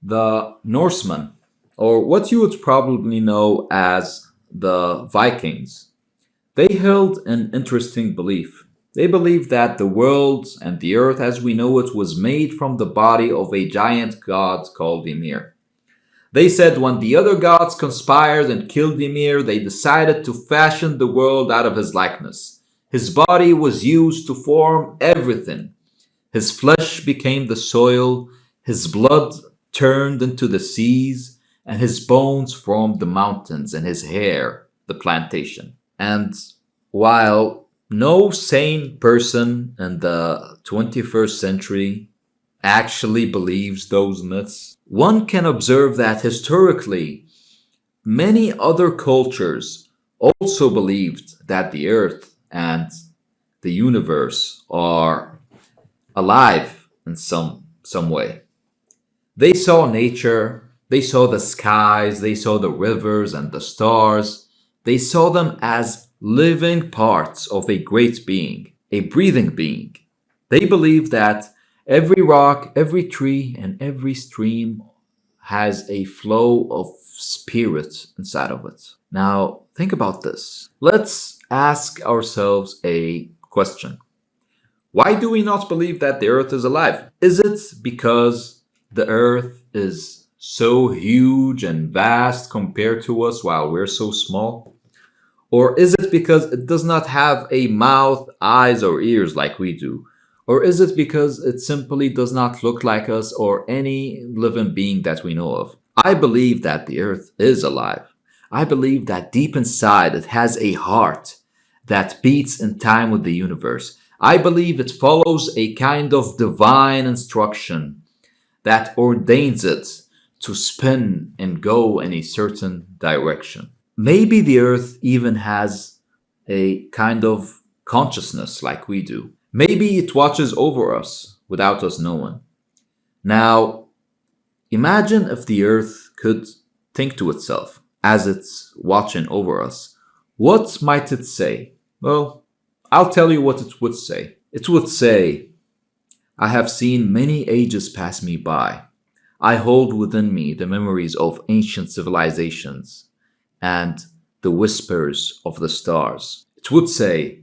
The Norsemen, or what you would probably know as the Vikings, they held an interesting belief. They believed that the world and the earth as we know it was made from the body of a giant god called Ymir. They said when the other gods conspired and killed Ymir, they decided to fashion the world out of his likeness. His body was used to form everything. His flesh became the soil, his blood turned into the seas, and his bones formed the mountains, and his hair the plantation. And while no sane person in the 21st century actually believes those myths, one can observe that historically many other cultures also believed that the earth and the universe are alive in some way. They saw nature, they saw the skies, they saw the rivers and the stars. They saw them as living parts of a great being, a breathing being. They believed that every rock, every tree, and every stream has a flow of spirit inside of it. Now, think about this. Let's ask ourselves a question. Why do we not believe that the earth is alive? Is it because the earth is so huge and vast compared to us while we're so small? Or is it because it does not have a mouth, eyes, or ears like we do? Or is it because it simply does not look like us or any living being that we know of? I believe that the earth is alive. I believe that deep inside it has a heart that beats in time with the universe. I believe it follows a kind of divine instruction that ordains it to spin and go in a certain direction. Maybe the earth even has a kind of consciousness like we do. Maybe it watches over us without us knowing. Now, imagine if the earth could think to itself as it's watching over us. What might it say? Well, I'll tell you what it would say. It would say, I have seen many ages pass me by. I hold within me the memories of ancient civilizations and the whispers of the stars. It would say,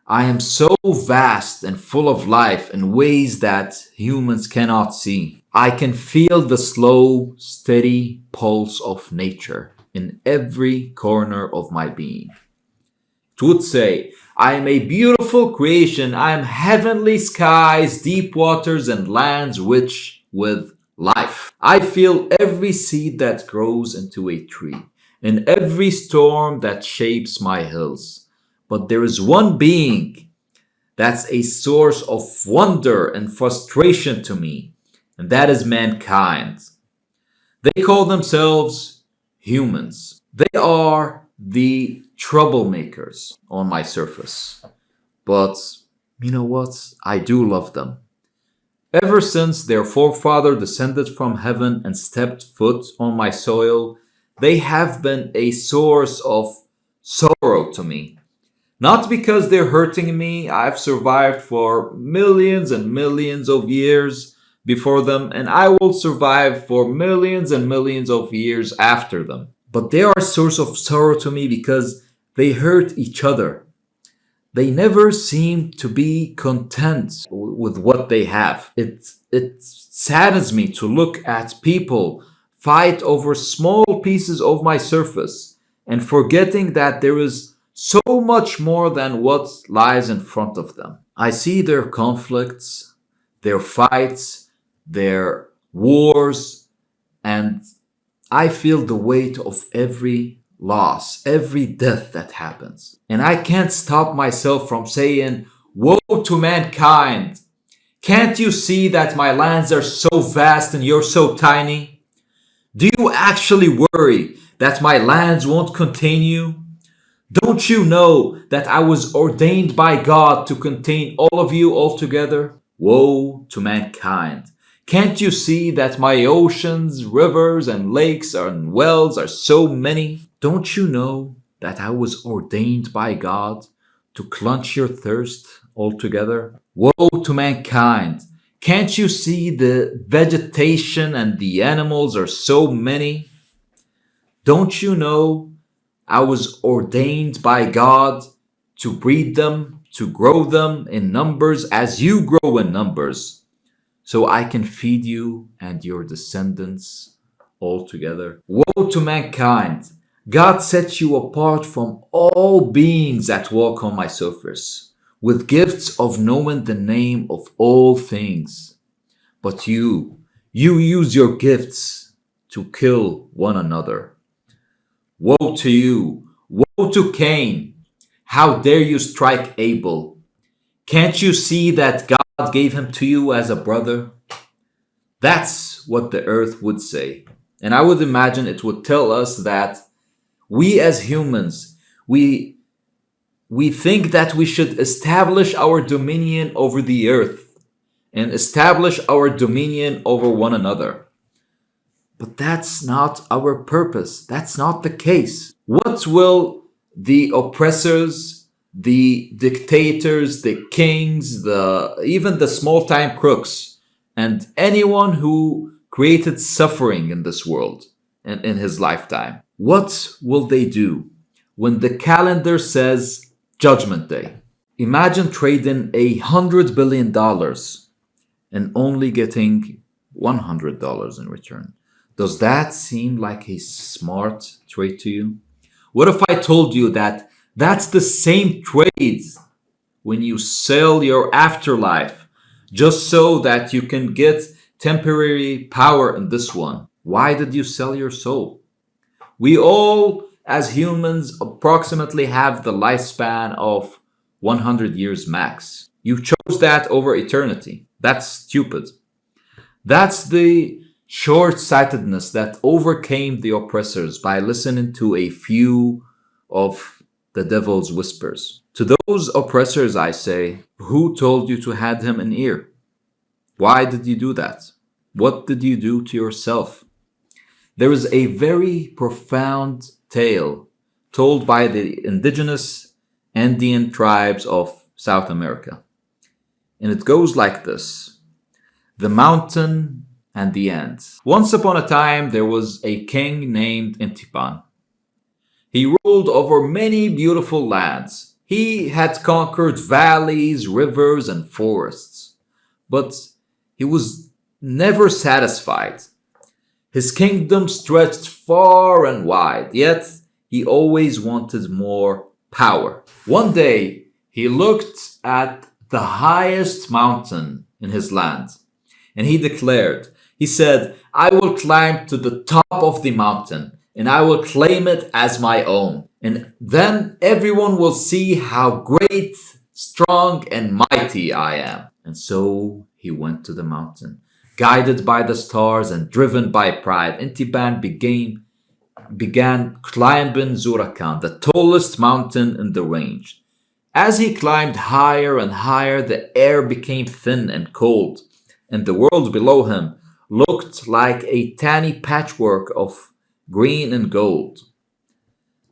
I am so vast and full of life in ways that humans cannot see. I can feel the slow, steady pulse of nature in every corner of my being. It would say, I am a beautiful creation. I am heavenly skies, deep waters, and lands rich with life. I feel every seed that grows into a tree, and every storm that shapes my hills. But there is one being that's a source of wonder and frustration to me, and that is mankind. They call themselves humans. They are the troublemakers on my surface. But you know what? I do love them. Ever since their forefather descended from heaven and stepped foot on my soil, they have been a source of sorrow to me. Not because they're hurting me, I've survived for millions and millions of years before them, and I will survive for millions and millions of years after them. But they are a source of sorrow to me because they hurt each other. They never seem to be content with what they have. It saddens me to look at people fight over small pieces of my surface and forgetting that there is so much more than what lies in front of them. I see their conflicts, their fights, their wars, and I feel the weight of every loss, every death that happens. And I can't stop myself from saying, woe to mankind. Can't you see that my lands are so vast and you're so tiny? Do you actually worry that my lands won't contain you? Don't you know that I was ordained by God to contain all of you altogether? Woe to mankind. Can't you see that my oceans, rivers, and lakes and wells are so many? Don't you know that I was ordained by God to quench your thirst altogether? Woe to mankind! Can't you see the vegetation and the animals are so many? Don't you know I was ordained by God to breed them, to grow them in numbers as you grow in numbers, so I can feed you and your descendants all together? Woe to mankind! God sets you apart from all beings that walk on my surface, with gifts of knowing the name of all things. But you use your gifts to kill one another. Woe to you! Woe to Cain! How dare you strike Abel? Can't you see that God gave him to you as a brother? That's what the earth would say. And I would imagine it would tell us that we as humans, we think that we should establish our dominion over the earth and establish our dominion over one another. But that's not our purpose. That's not the case. What will the oppressors, the dictators, the kings, even the small-time crooks, and anyone who created suffering in this world and in his lifetime, what will they do when the calendar says Judgment Day? Imagine trading $100 billion and only getting $100 in return. Does that seem like a smart trade to you? What if I told you that that's the same trade when you sell your afterlife just so that you can get temporary power in this one? Why did you sell your soul? We all, as humans, approximately have the lifespan of 100 years max. You chose that over eternity. That's stupid. That's the short-sightedness that overcame the oppressors by listening to a few of the devil's whispers. To those oppressors, I say, who told you to hand him an ear? Why did you do that? What did you do to yourself? There is a very profound tale told by the indigenous Andean tribes of South America. And it goes like this: the mountain and the ants. Once upon a time, there was a king named Intipan. He ruled over many beautiful lands. He had conquered valleys, rivers, and forests. But he was never satisfied. His kingdom stretched far and wide, yet he always wanted more power. One day, he looked at the highest mountain in his land, and he declared, he said, I will climb to the top of the mountain and I will claim it as my own. And then everyone will see how great, strong, and mighty I am. And so he went to the mountain. Guided by the stars and driven by pride, Intiban began climbing Zurakan, the tallest mountain in the range. As he climbed higher and higher, the air became thin and cold, and the world below him looked like a tiny patchwork of green and gold.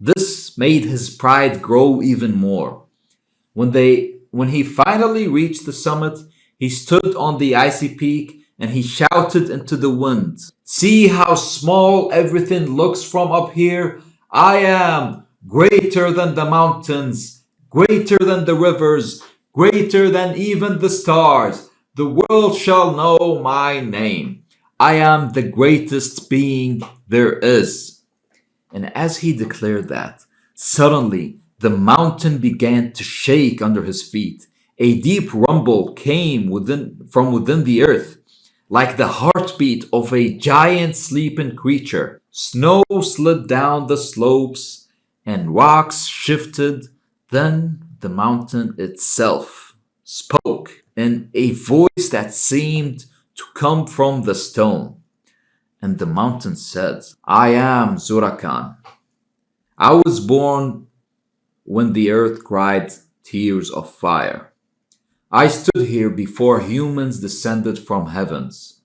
This made his pride grow even more. When he finally reached the summit, he stood on the icy peak and he shouted into the wind, see how small everything looks from up here? I am greater than the mountains, greater than the rivers, greater than even the stars. The world shall know my name. I am the greatest being there is. And as he declared that, suddenly the mountain began to shake under his feet. A deep rumble came from within the earth, like the heartbeat of a giant sleeping creature. Snow slid down the slopes and rocks shifted. Then the mountain itself spoke in a voice that seemed to come from the stone. And the mountain said, I am Zurakan. I was born when the earth cried tears of fire. I stood here before humans descended from heavens,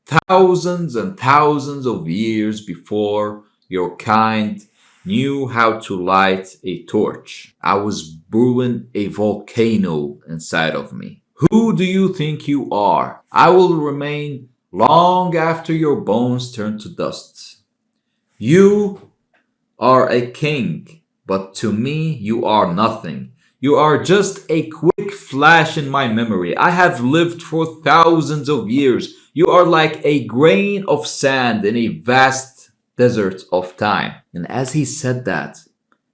thousands and thousands of years before your kind knew how to light a torch. I was brewing a volcano inside of me. Who do you think you are? I will remain long after your bones turn to dust. You are a king, but to me you are nothing. You are just a quick flash in my memory. I have lived for thousands of years. You are like a grain of sand in a vast desert of time. And as he said that,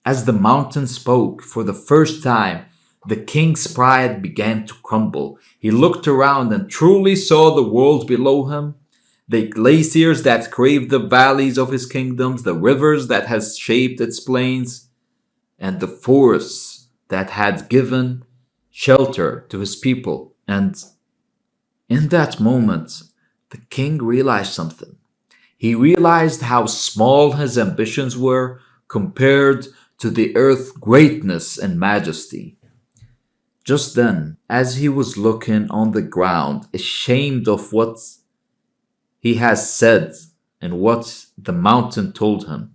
as the mountain spoke for the first time, the king's pride began to crumble. He looked around and truly saw the world below him, the glaciers that craved the valleys of his kingdoms, the rivers that has shaped its plains, and the forests that had given shelter to his people. And in that moment, the king realized something. He realized how small his ambitions were compared to the earth's greatness and majesty. Just then, as he was looking on the ground, ashamed of what he has said and what the mountain told him,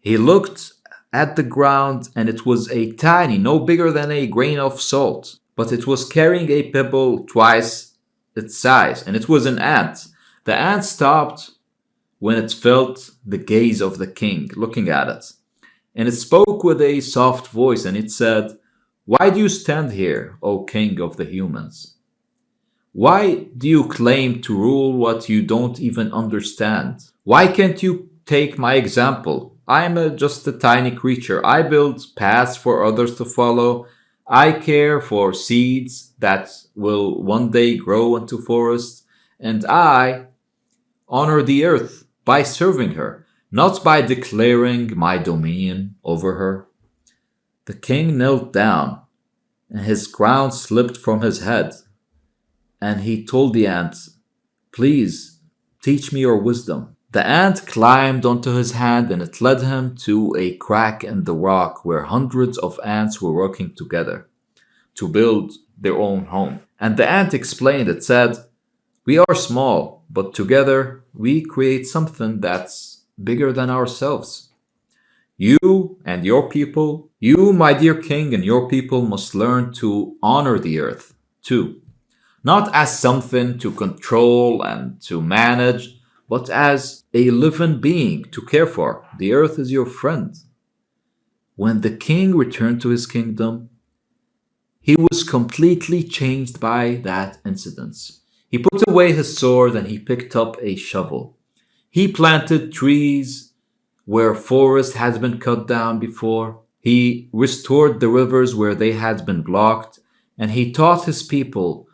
he looked at the ground and it was a tiny, no bigger than a grain of salt, but it was carrying a pebble twice its size, and it was an ant. The ant stopped when it felt the gaze of the king looking at it, and it spoke with a soft voice and it said, "Why do you stand here, O king of the humans? Why do you claim to rule what you don't even understand? Why can't you take my example? I am just a tiny creature. I build paths for others to follow. I care for seeds that will one day grow into forests. And I honor the earth by serving her, not by declaring my dominion over her." The king knelt down, and his crown slipped from his head, and he told the ant, "Please, teach me your wisdom." The ant climbed onto his hand and it led him to a crack in the rock where hundreds of ants were working together to build their own home. And the ant explained, it said, "We are small, but together we create something that's bigger than ourselves. You and your people, you, my dear king, and your people must learn to honor the earth too. Not as something to control and to manage, but as a living being to care for. The earth is your friend." When the king returned to his kingdom, he was completely changed by that incident. He put away his sword and he picked up a shovel. He planted trees where forest had been cut down before. He restored the rivers where they had been blocked, and he taught his people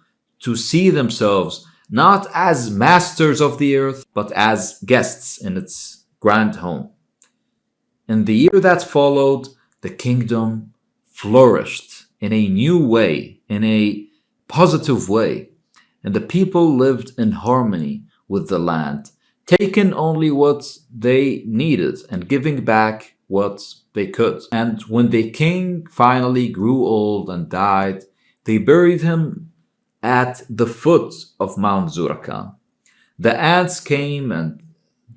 to see themselves not as masters of the earth, but as guests in its grand home. In the year that followed, the kingdom flourished in a new way, in a positive way, and the people lived in harmony with the land, taking only what they needed and giving back what they could. And when the king finally grew old and died, they buried him at the foot of Mount Zurakan. The ants came and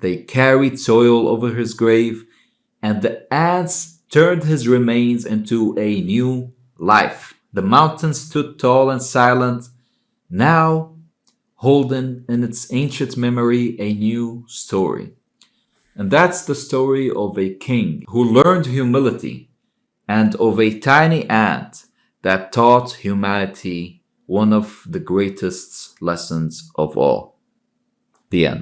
they carried soil over his grave, and the ants turned his remains into a new life. The mountain stood tall and silent, now holding in its ancient memory a new story. And that's the story of a king who learned humility and of a tiny ant that taught humanity one of the greatest lessons of all. The end.